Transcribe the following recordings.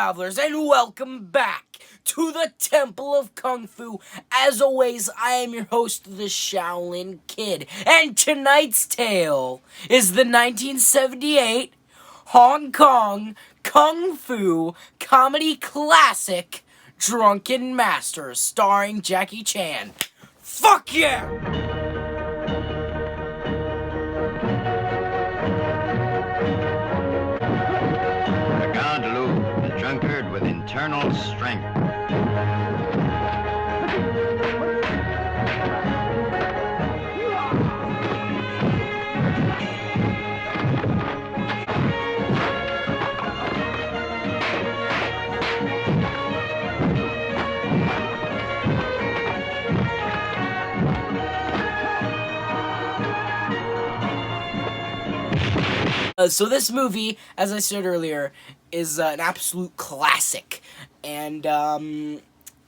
travelers, and welcome back to the Temple of Kung Fu. As always, I am your host, the Shaolin Kid, and tonight's tale is the 1978 Hong Kong Kung Fu comedy classic, Drunken Master, starring Jackie Chan. Fuck yeah! The drunkard with internal strength. So this movie, as I said earlier, is an absolute classic, and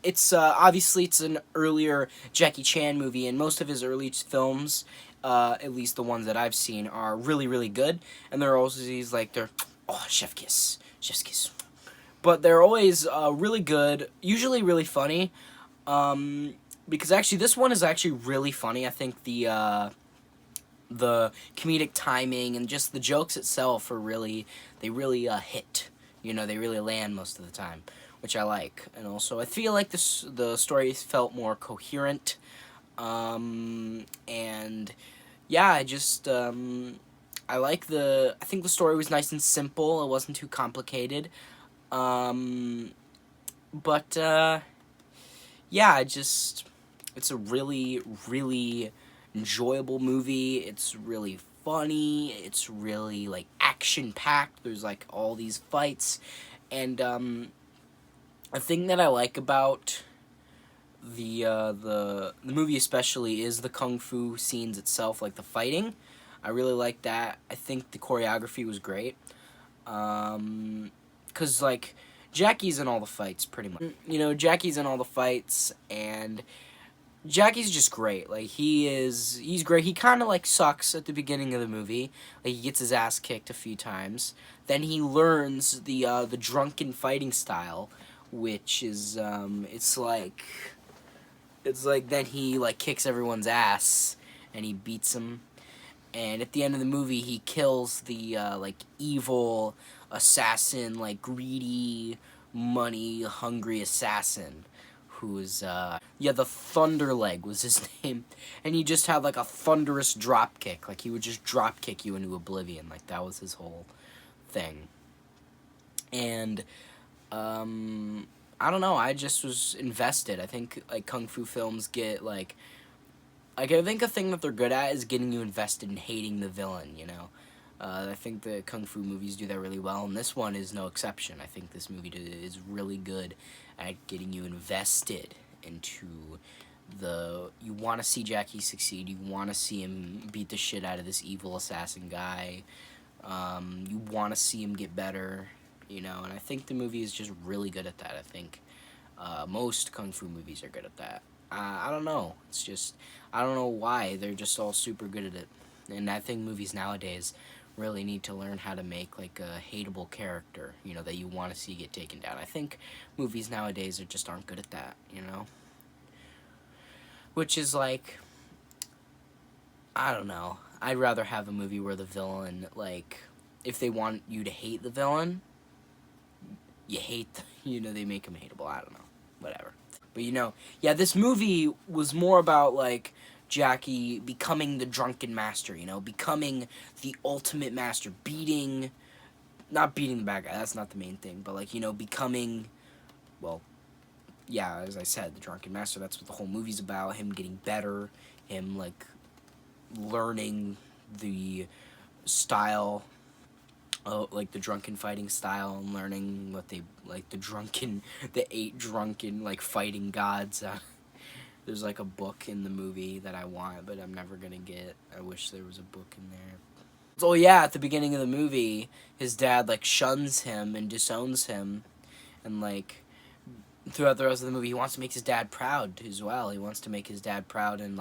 it's obviously it's an earlier Jackie Chan movie, and most of his early films, at least the ones that I've seen, are really, really good, and they're always like chef's kiss, but they're always really good, usually really funny, because actually this one is actually really funny. I think the comedic timing and just the jokes itself are really hit. They really land most of the time, which I like. And also, I feel like the story felt more coherent. And yeah, I think the story was nice and simple. It wasn't too complicated. But yeah, it's a really, really enjoyable movie. It's really funny. It's really action-packed. There's all these fights, and a thing that I like about the movie especially is the kung fu scenes itself, like the fighting. I really like that. I think the choreography was great. 'Cause Jackie's in all the fights pretty much. Jackie's in all the fights, and Jackie's just great. He's great. He kind of sucks at the beginning of the movie. He gets his ass kicked a few times. Then he learns the drunken fighting style, which is it's like then he kicks everyone's ass and he beats them. And at the end of the movie, he kills the evil assassin, greedy, money-hungry assassin. Who's the Thunderleg was his name, and he just had a thunderous drop kick. He would just drop kick you into oblivion. That was his whole thing. And I don't know, I just was invested. I think kung fu films get I think a thing that they're good at is getting you invested in hating the villain. I think the kung fu movies do that really well, and this one is no exception. I think this movie is really good at getting you invested into you want to see Jackie succeed. You want to see him beat the shit out of this evil assassin guy. You want to see him get better, and I think the movie is just really good at that. I think most kung fu movies are good at that. I don't know. It's just, I don't know why. They're just all super good at it. And I think movies nowadays really need to learn how to make a hateable character, that you want to see get taken down. I think movies nowadays just aren't good at that, Which is I don't know. I'd rather have a movie where the villain, if they want you to hate the villain, you hate, they make him hateable. I don't know. Whatever. But yeah, this movie was more about Jackie becoming the Drunken Master, becoming the ultimate master, not beating the bad guy, that's not the main thing, but becoming, well, yeah, as I said, the Drunken Master, that's what the whole movie's about, him getting better, him, learning the style, the drunken fighting style, and learning what they, the 8 drunken, fighting gods. There's a book in the movie that I want, but I'm never gonna get. I wish there was a book in there. So yeah, at the beginning of the movie, his dad shuns him and disowns him, and throughout the rest of the movie, he wants to make his dad proud as well. He wants to make his dad proud and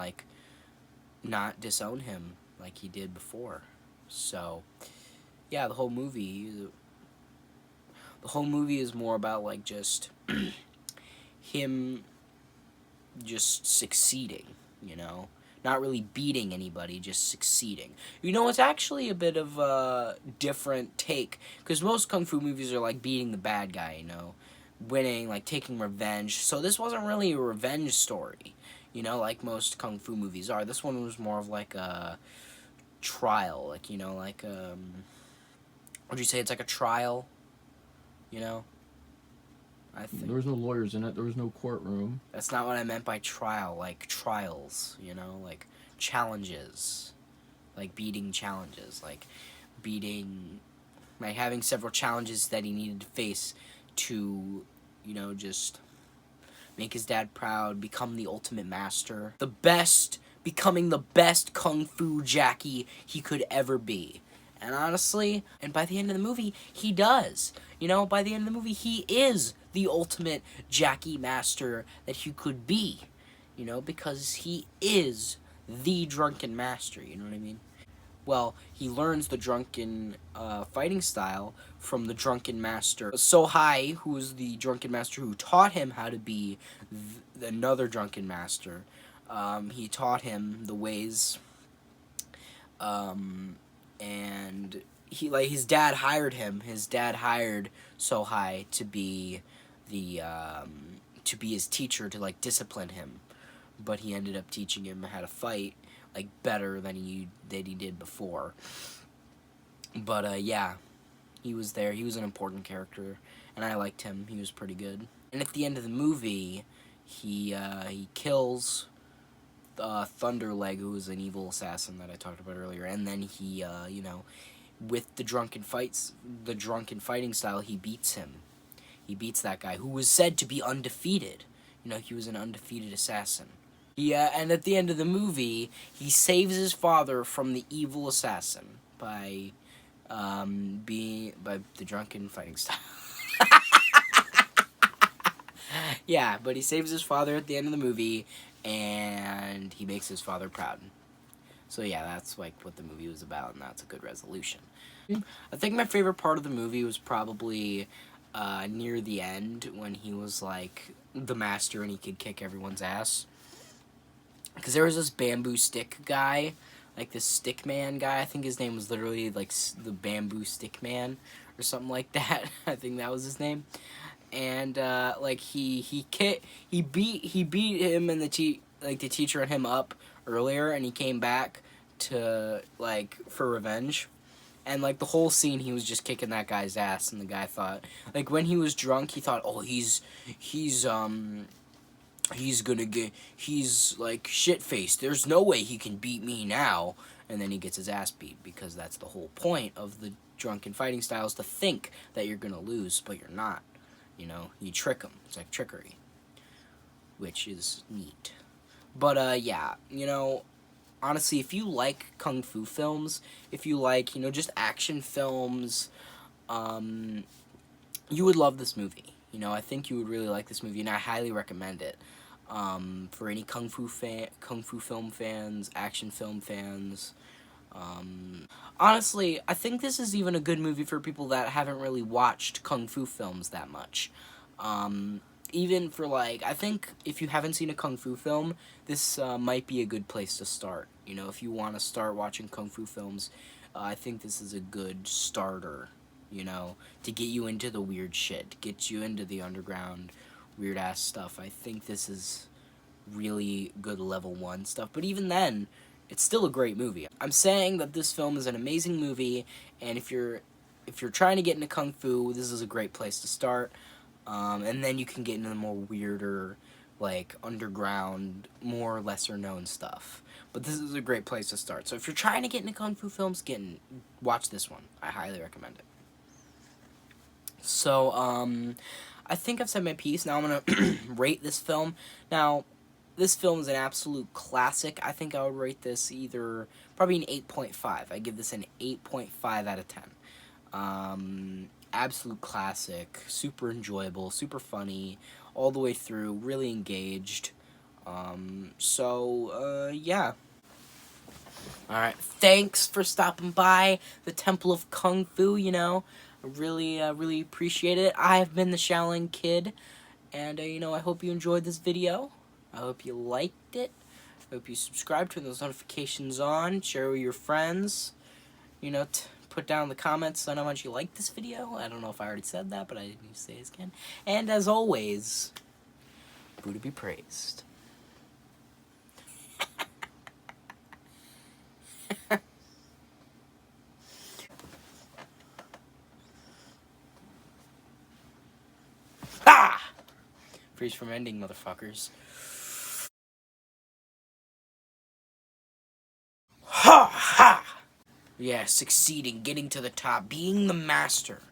not disown him like he did before. So yeah, the whole movie The whole movie is more about, like, just him just succeeding, you know? Not really beating anybody, just succeeding. You know, it's actually a bit of a different take, because most kung fu movies are like beating the bad guy, you know? Winning, like taking revenge. So this wasn't really a revenge story, you know, like most kung fu movies are. This one was more of like a trial, like, you know, like, would you say it's like a trial, you know? I think There was no lawyers in it. There was no courtroom. that's not what I meant by trial, like trials, you know, like challenges, like beating challenges, like beating, like having several challenges that he needed to face to, you know, just make his dad proud, become the ultimate master, the best, becoming the best kung fu Jackie he could ever be. And honestly, and by the end of the movie, he does. You know, by the end of the movie, he is the ultimate Jackie master that he could be. You know, because he is the Drunken Master, you know what I mean? Well, he learns the drunken fighting style from the Drunken Master So Hai, who was the Drunken Master who taught him how to be another Drunken Master. He taught him the ways, and he, like, his dad hired him. His dad hired So Hai to be to be his teacher, to like discipline him, but he ended up teaching him how to fight like better than he did before. But yeah, he was there. He was an important character, and I liked him. He was pretty good. And at the end of the movie, he kills Thunderleg, who was an evil assassin that I talked about earlier, and then he you know, with the drunken fighting style, he beats him. He beats that guy who was said to be undefeated. You know, he was an undefeated assassin. Yeah, and at the end of the movie, he saves his father from the evil assassin by by the drunken fighting style. Yeah, but he saves his father at the end of the movie, and he makes his father proud. So yeah, that's like what the movie was about, and that's a good resolution. I think my favorite part of the movie was probably near the end when he was like the master and he could kick everyone's ass. Because there was this bamboo stick guy, like this stick man guy. I think his name was literally like the bamboo stick man or something like that. I think that was his name. And like he beat him and the teacher and him up earlier, and he came back to like for revenge. And like the whole scene, he was just kicking that guy's ass, and the guy thought, like, when he was drunk, he thought, oh, he's like shit-faced. There's no way he can beat me now. And then he gets his ass beat, because that's the whole point of the drunken fighting styles, to think that you're gonna lose, but you're not. You know, you trick them. It's like trickery, which is neat. But yeah, you know, honestly, if you like kung fu films, if you like, you know, just action films, you would love this movie. You know, I think you would really like this movie, and I highly recommend it. For any kung fu film fans, action film fans. Honestly, I think this is even a good movie for people that haven't really watched kung fu films that much. Even for, like, I think if you haven't seen a kung fu film, this might be a good place to start. You know, if you want to start watching kung fu films, I think this is a good starter, you know, to get you into the weird shit, to get you into the underground weird ass stuff. I think this is really good level 1 stuff, but even then, it's still a great movie. I'm saying that this film is an amazing movie, and if you're trying to get into kung fu, this is a great place to start. And then you can get into the more weirder, like, underground, more lesser-known stuff. But this is a great place to start. So if you're trying to get into kung fu films, watch this one. I highly recommend it. So, I think I've said my piece. Now I'm going to rate this film. Now, this film is an absolute classic. I think I would rate this probably an 8.5. I give this an 8.5 out of 10. Absolute classic, super enjoyable, super funny, all the way through, really engaged. Yeah. Alright, thanks for stopping by the Temple of Kung Fu, you know. I really appreciate it. I have been the Shaolin Kid, and I hope you enjoyed this video. I hope you liked it. I hope you subscribe, turn those notifications on, share with your friends. Put down in the comments on how much you like this video. I don't know if I already said that, but I need to say it again. And as always, Buddha be praised. Ha! Freeze from ending, motherfuckers. Ha ha! Yeah, succeeding, getting to the top, being the master.